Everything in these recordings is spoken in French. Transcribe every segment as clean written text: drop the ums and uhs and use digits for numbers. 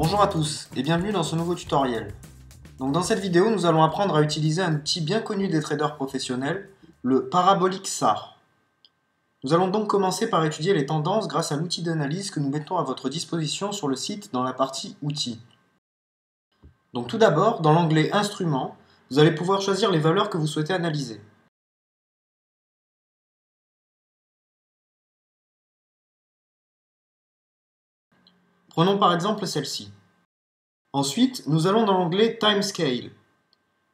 Bonjour à tous et bienvenue dans ce nouveau tutoriel. Donc dans cette vidéo, nous allons apprendre à utiliser un outil bien connu des traders professionnels, le Parabolic SAR. Nous allons donc commencer par étudier les tendances grâce à l'outil d'analyse que nous mettons à votre disposition sur le site dans la partie Outils. Donc tout d'abord, dans l'onglet Instruments, vous allez pouvoir choisir les valeurs que vous souhaitez analyser. Prenons par exemple celle-ci. Ensuite, nous allons dans l'onglet Timescale.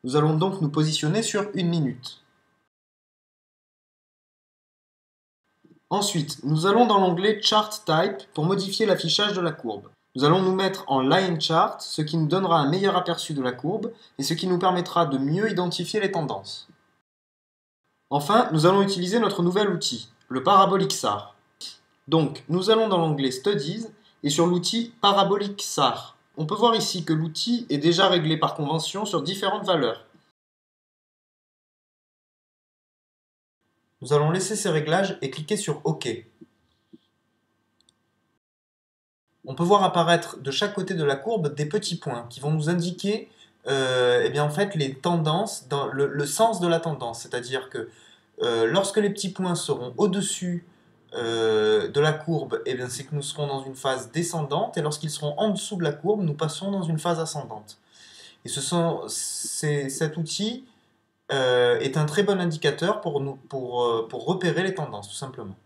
Nous allons donc nous positionner sur 1 minute. Ensuite, nous allons dans l'onglet Chart Type pour modifier l'affichage de la courbe. Nous allons nous mettre en Line Chart, ce qui nous donnera un meilleur aperçu de la courbe et ce qui nous permettra de mieux identifier les tendances. Enfin, nous allons utiliser notre nouvel outil, le Parabolic SAR. Donc, nous allons dans l'onglet Studies et sur l'outil Parabolic SAR. On peut voir ici que l'outil est déjà réglé par convention sur différentes valeurs. Nous allons laisser ces réglages et cliquer sur OK. On peut voir apparaître de chaque côté de la courbe des petits points qui vont nous indiquer eh bien, en fait, les tendances, dans le sens de la tendance. C'est-à-dire que lorsque les petits points seront au-dessus de la courbe, eh bien, c'est que nous serons dans une phase descendante, et lorsqu'ils seront en dessous de la courbe, nous passons dans une phase ascendante. Et cet outil est un très bon indicateur pour repérer les tendances, tout simplement.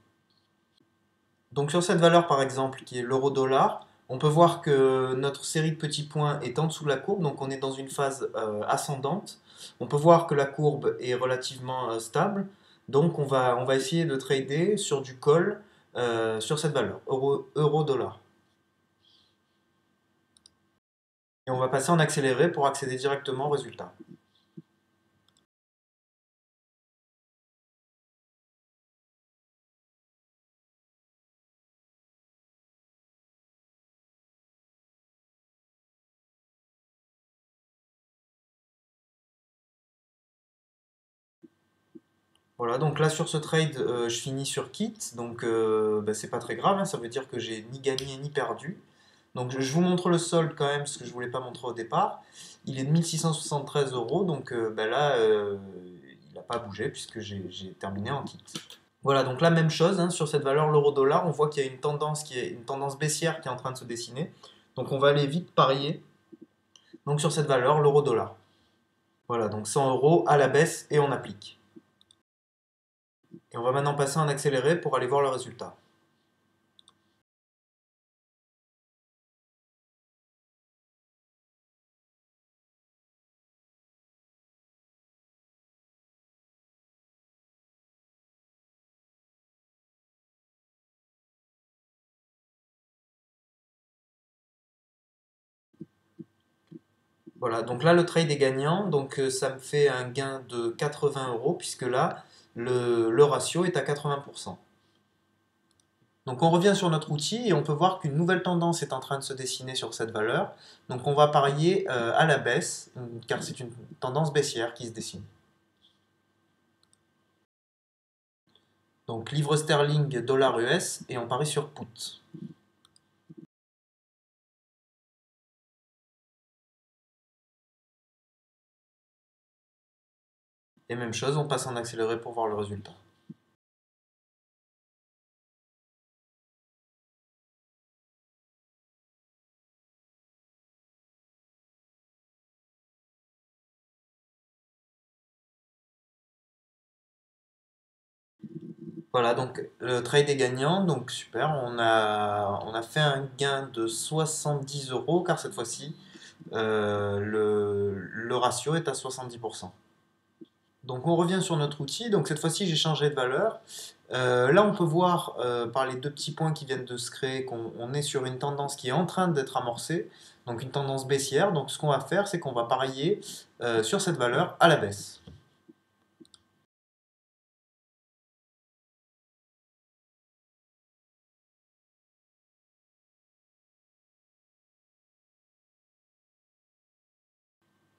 Donc sur cette valeur par exemple qui est l'euro-dollar, on peut voir que notre série de petits points est en dessous de la courbe, donc on est dans une phase ascendante. On peut voir que la courbe est relativement stable, donc on va essayer de trader sur du call sur cette valeur, euro-dollar. Et on va passer en accéléré pour accéder directement au résultat. Voilà, donc là sur ce trade, je finis sur Kit, donc c'est pas très grave, hein, ça veut dire que j'ai ni gagné ni perdu. Donc je vous montre le solde quand même, parce que je ne voulais pas montrer au départ. Il est de 1673 euros, donc là, il n'a pas bougé puisque j'ai terminé en kit. Voilà, donc la même chose, hein, sur cette valeur l'euro-dollar, on voit qu'il y a une tendance qui est une tendance baissière qui est en train de se dessiner. Donc on va aller vite parier donc sur cette valeur l'euro-dollar. Voilà, donc 100 euros à la baisse et on applique. Et on va maintenant passer en accéléré pour aller voir le résultat. Voilà, donc là le trade est gagnant, donc ça me fait un gain de 80 euros puisque là le ratio est à 80%. Donc on revient sur notre outil et on peut voir qu'une nouvelle tendance est en train de se dessiner sur cette valeur. Donc on va parier à la baisse car c'est une tendance baissière qui se dessine. Donc livre sterling, dollar US et on parie sur put. Et même chose, on passe en accéléré pour voir le résultat. Voilà, donc le trade est gagnant, donc super, on a fait un gain de 70 euros car cette fois-ci, le ratio est à 70%. Donc on revient sur notre outil, donc cette fois-ci j'ai changé de valeur. Là on peut voir par les deux petits points qui viennent de se créer qu'on est sur une tendance qui est en train d'être amorcée, donc une tendance baissière. Donc ce qu'on va faire c'est qu'on va parier sur cette valeur à la baisse.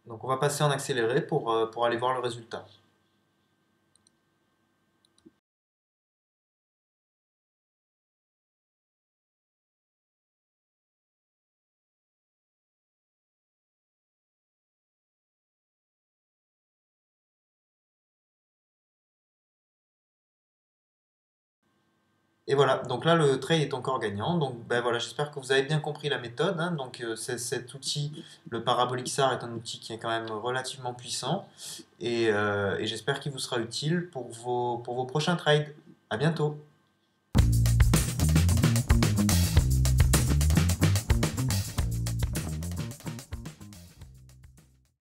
Donc on va passer en accéléré pour aller voir le résultat. Et voilà, donc là le trade est encore gagnant. Donc ben voilà, j'espère que vous avez bien compris la méthode, hein. Donc cet outil, le Parabolic SAR, est un outil qui est quand même relativement puissant et j'espère qu'il vous sera utile pour vos prochains trades. À bientôt.